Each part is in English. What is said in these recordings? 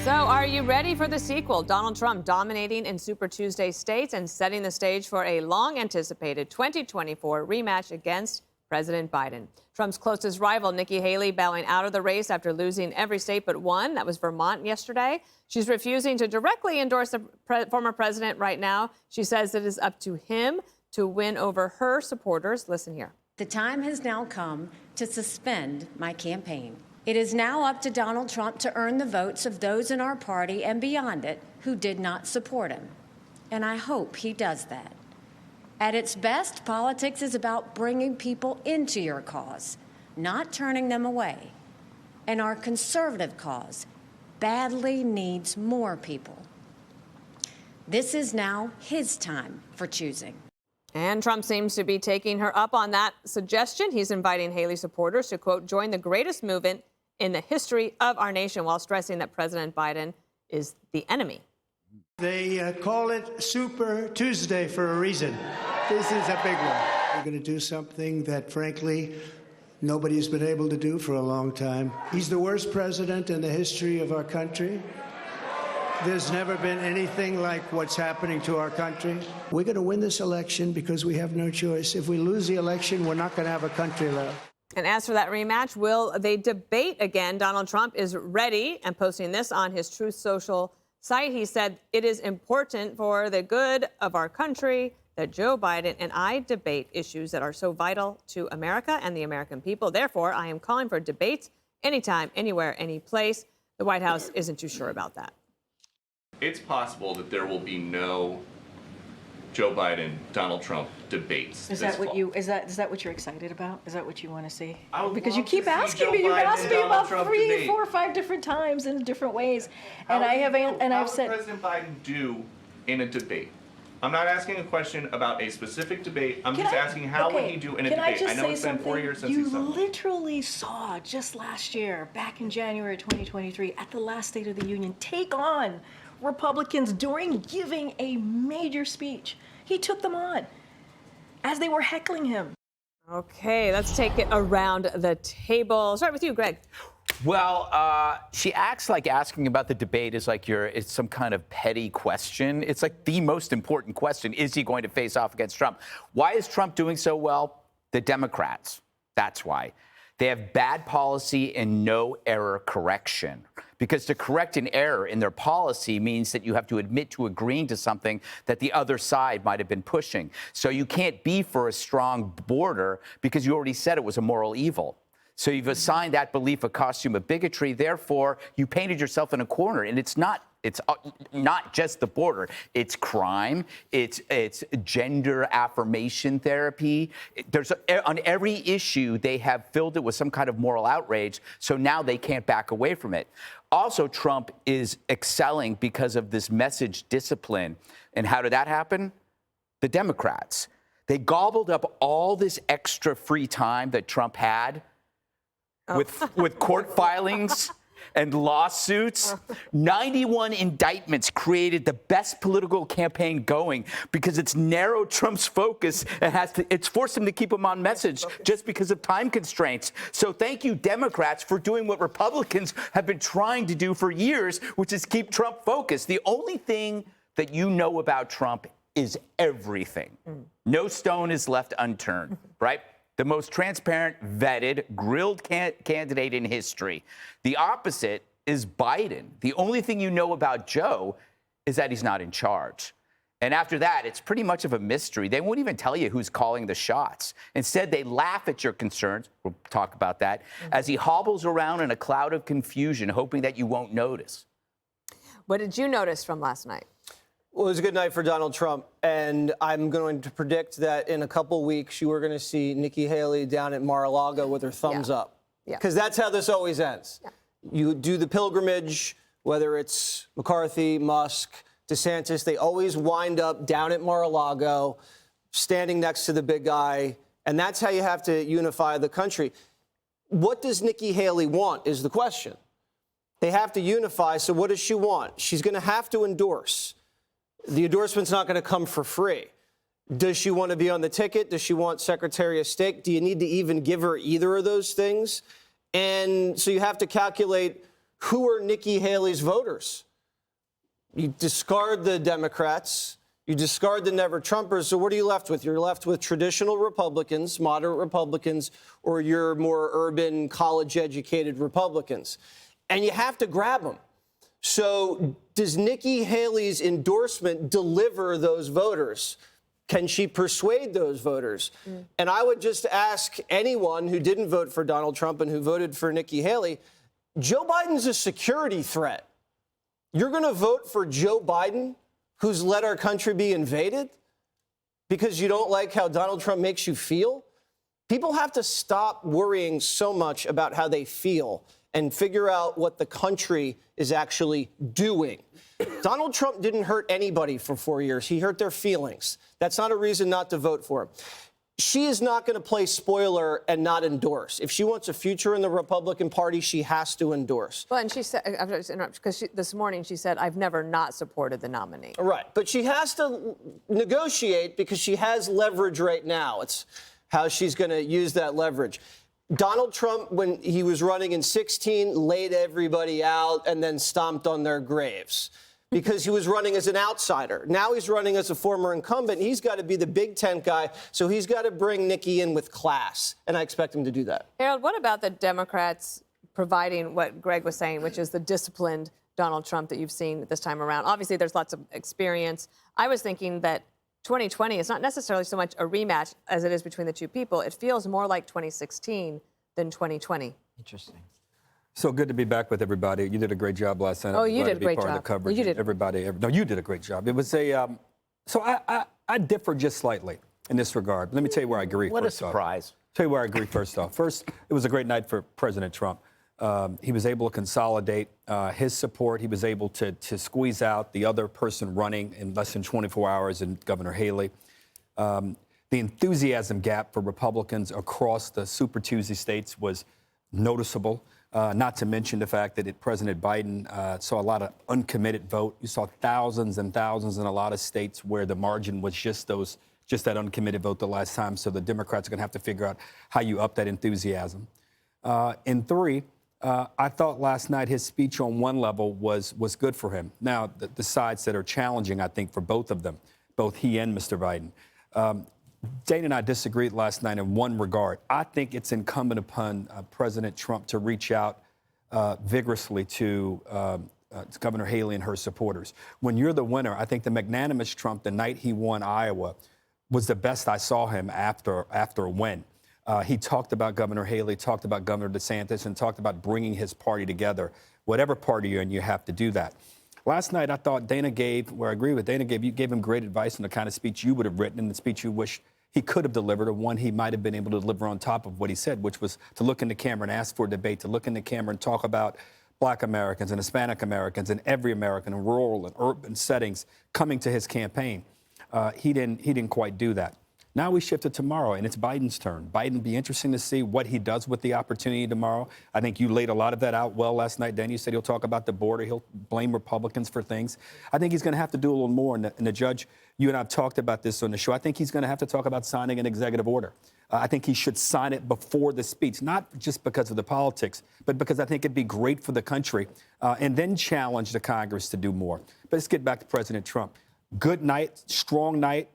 So are you ready for the sequel? Donald Trump dominating in Super Tuesday states and setting the stage for a long-anticipated 2024 rematch against President Biden. Trump's closest rival, Nikki Haley, bowing out of the race after losing every state but one. That was Vermont yesterday. She's refusing to directly endorse the former president right now. She says it is up to him to win over her supporters. Listen here. The time has now come to suspend my campaign. It is now up to Donald Trump to earn the votes of those in our party and beyond it who did not support him. And I hope he does that. At its best, politics is about bringing people into your cause, not turning them away. And our conservative cause badly needs more people. This is now his time for choosing. And Trump seems to be taking her up on that suggestion. He's inviting Haley supporters to, quote, join the greatest movement in the history of our nation, while stressing that President Biden is the enemy. They call it Super Tuesday for a reason. This is a big one. We're going to do something that, frankly, nobody's been able to do for a long time. He's the worst president in the history of our country. There's never been anything like what's happening to our country. We're going to win this election because we have no choice. If we lose the election, we're not going to have a country left. And as for that rematch, will they debate again? Donald Trump is ready and posting this on his Truth Social site. He said, it is important for the good of our country that Joe Biden and I debate issues that are so vital to America and the American people. Therefore, I am calling for debates anytime, anywhere, any place. The White House isn't too sure about that. It's possible that there will be no Joe Biden, Donald Trump debates. Is that what you? Is that what you're excited about? Is that what you want to see? Because you keep asking me. You've asked me about 3, 4, 5 different times in different ways, and I've said. How would President Biden do in a debate? I'm not asking a question about a specific debate. I'm just asking how would he do in a debate? I know it's been 4 years since he's done it. You literally saw just last year, back in January 2023, at the last State of the Union, take on Republicans during giving a major speech. He took them on as they were heckling him. Okay, let's take it around the table. Start with you, Greg. Well, she acts like asking about the debate is like it's some kind of petty question. It's like the most important question. Is he going to face off against Trump? Why is Trump doing so well? The Democrats. That's why. They have bad policy and no error correction. Because to correct an error in their policy means that you have to admit to agreeing to something that the other side might have been pushing. So you can't be for a strong border because you already said it was a moral evil. So you've assigned that belief a costume of bigotry. Therefore, you painted yourself in a corner. And it's not just the border. It's crime. It's gender affirmation therapy. On every issue, they have filled it with some kind of moral outrage. So now they can't back away from it. Also, Trump is excelling because of this message discipline. And how did that happen? The Democrats. They gobbled up all this extra free time that Trump had with court filings and lawsuits. 91 indictments created the best political campaign going because it's narrowed Trump's focus and it's forced him to keep him on message just because of time constraints. So thank you, Democrats, for doing what Republicans have been trying to do for years, which is keep Trump focused. The only thing that you know about Trump is everything. No stone is left unturned, right? The most transparent, vetted, grilled candidate in history. The opposite is Biden. The only thing you know about Joe is that he's not in charge. And after that, it's pretty much of a mystery. They won't even tell you who's calling the shots. Instead, they laugh at your concerns. We'll talk about that. As he hobbles around in a cloud of confusion, hoping that you won't notice. What did you notice from last night? Well, it was a good night for Donald Trump, and I'm going to predict that in a couple weeks you are going to see Nikki Haley down at Mar-a-Lago with her thumbs up. Because that's how this always ends. You do the pilgrimage, whether it's McCarthy, Musk, DeSantis, they always wind up down at Mar-a-Lago, standing next to the big guy, and that's how you have to unify the country. What does Nikki Haley want is the question. They have to unify, so what does she want? She's going to have to endorse. The endorsement's not going to come for free. Does she want to be on the ticket? Does she want Secretary of State? Do you need to even give her either of those things? And so you have to calculate who are Nikki Haley's voters? You discard the Democrats, you discard the never-Trumpers, so what are you left with? You're left with traditional Republicans, moderate Republicans, or your more urban, college-educated Republicans. And you have to grab them. So does Nikki Haley's endorsement deliver those voters? Can she persuade those voters? And I would just ask anyone who didn't vote for Donald Trump and who voted for Nikki Haley, Joe Biden's a security threat. You're going to vote for Joe Biden, who's let our country be invaded, because you don't like how Donald Trump makes you feel? People have to stop worrying so much about how they feel and figure out what the country is actually doing. Donald Trump didn't hurt anybody for 4 years. He hurt their feelings. That's not a reason not to vote for him. She is not going to play spoiler and not endorse. If she wants a future in the Republican Party, she has to endorse. Well, and she said, I'm just interrupt, because this morning she said, I've never not supported the nominee. Right, but she has to negotiate because she has leverage right now. It's how she's going to use that leverage. Donald Trump, when he was running in 2016, laid everybody out and then stomped on their graves because he was running as an outsider. Now he's running as a former incumbent. He's got to be the big tent guy, so he's got to bring Nikki in with class, and I expect him to do that. Harold, what about the Democrats providing what Greg was saying, which is the disciplined Donald Trump that you've seen this time around? Obviously, there's lots of experience. I was thinking that 2020 is not necessarily so much a rematch as it is between the two people. It feels more like 2016 than 2020. Interesting. So good to be back with everybody. You did a great job last night. Oh, you did a great job. Of the coverage. You did. Everybody. No, you did a great job. It was a. So I differ just slightly in this regard. Let me tell you where I agree. What a surprise. Tell you where I agree first off. First, it was a great night for President Trump. He was able to consolidate his support. He was able to squeeze out the other person running in less than 24 hours in Governor Haley. The enthusiasm gap for Republicans across the Super Tuesday states was noticeable, not to mention the fact that President Biden saw a lot of uncommitted vote. You saw thousands and thousands in a lot of states where the margin was just that uncommitted vote the last time. So the Democrats are going to have to figure out how you up that enthusiasm. And three, I thought last night his speech on one level was good for him. Now, the sides that are challenging, I think, for both of them, both he and Mr. Biden. Dana and I disagreed last night in one regard. I think it's incumbent upon President Trump to reach out vigorously to Governor Haley and her supporters. When you're the winner, I think the magnanimous Trump, the night he won Iowa, was the best I saw him after a win. He talked about Governor Haley, talked about Governor DeSantis, and talked about bringing his party together. Whatever party you're in, you have to do that. Last night, I thought Dana gave, where I agree with Dana, you gave him great advice on the kind of speech you would have written and the speech you wish he could have delivered, or one he might have been able to deliver on top of what he said, which was to look in the camera and ask for a debate, to look in the camera and talk about Black Americans and Hispanic Americans and every American in rural and urban settings coming to his campaign. He didn't quite do that. Now we shift to tomorrow, and it's Biden's turn. Biden, be interesting to see what he does with the opportunity tomorrow. I think you laid a lot of that out well last night, Dan. You said he'll talk about the border. He'll blame Republicans for things. I think he's going to have to do a little more. And the judge, you and I have talked about this on the show. I think he's going to have to talk about signing an executive order. I think he should sign it before the speech, not just because of the politics, but because I think it'd be great for the country, and then challenge the Congress to do more. But let's get back to President Trump. Good night, strong night.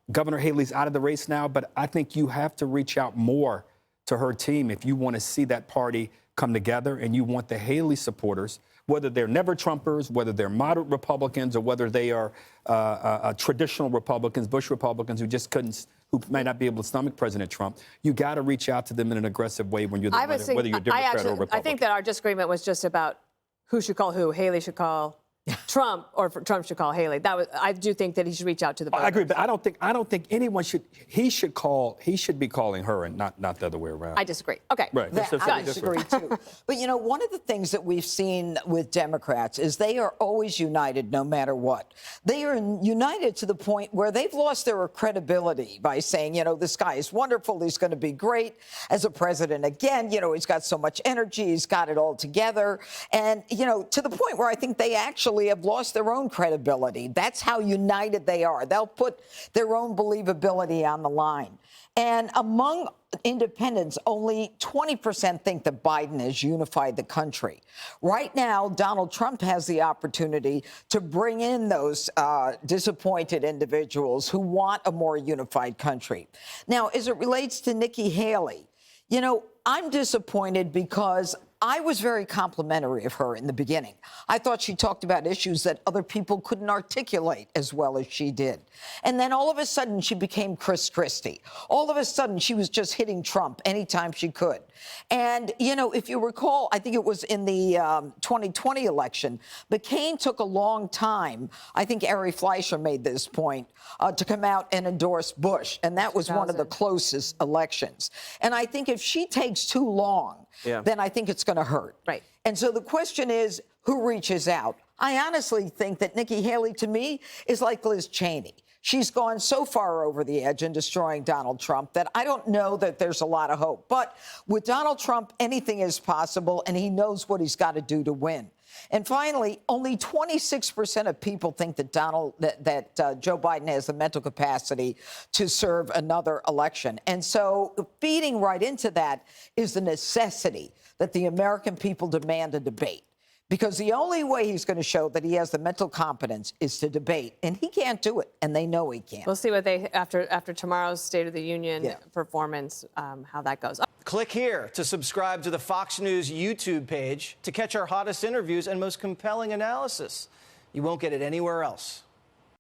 Governor Haley's out of the race now, but I think you have to reach out more to her team if you want to see that party come together, and you want the Haley supporters, whether they're never-Trumpers, whether they're moderate Republicans, or whether they are traditional Republicans, Bush Republicans who may not be able to stomach President Trump. You got to reach out to them in an aggressive way when you're the winner, whether you're Democrat or Republican. I think that our disagreement was just about who should call who. Haley should call Trump, or Trump should call Haley. I do think that he should reach out to the voters. I agree, but I don't think anyone should. He should be calling her, and not the other way around. I disagree. Okay. Right. I disagree too. But you know, one of the things that we've seen with Democrats is they are always united no matter what. They are united to the point where they've lost their credibility by saying, you know, this guy is wonderful. He's going to be great as a president again. You know, he's got so much energy. He's got it all together. And, you know, to the point where I think they actually actually have lost their own credibility. That's how united they are. They'll put their own believability on the line. And among independents, only 20% think that Biden has unified the country. Right now, Donald Trump has the opportunity to bring in those disappointed individuals who want a more unified country. Now, as it relates to Nikki Haley, you know, I'm disappointed because I was very complimentary of her in the beginning. I thought she talked about issues that other people couldn't articulate as well as she did. And then all of a sudden, she became Chris Christie. All of a sudden, she was just hitting Trump anytime she could. And, you know, if you recall, I think it was in the 2020 election, McCain took a long time, I think Ari Fleischer made this point, to come out and endorse Bush. And that was one of the closest elections. And I think if she takes too long, then I think it's going to hurt. Right. And so the question is, who reaches out? I honestly think that Nikki Haley, to me, is like Liz Cheney. She's gone so far over the edge in destroying Donald Trump that I don't know that there's a lot of hope. But with Donald Trump, anything is possible, and he knows what he's got to do to win. And finally, only 26% of people think that Joe Biden has the mental capacity to serve another election. And so feeding right into that is the necessity that the American people demand a debate. Because the only way he's going to show that he has the mental competence is to debate. And he can't do it, and they know he can't. We'll see what they, after tomorrow's State of the Union performance, how that goes. Click here to subscribe to the Fox News YouTube page to catch our hottest interviews and most compelling analysis. You won't get it anywhere else.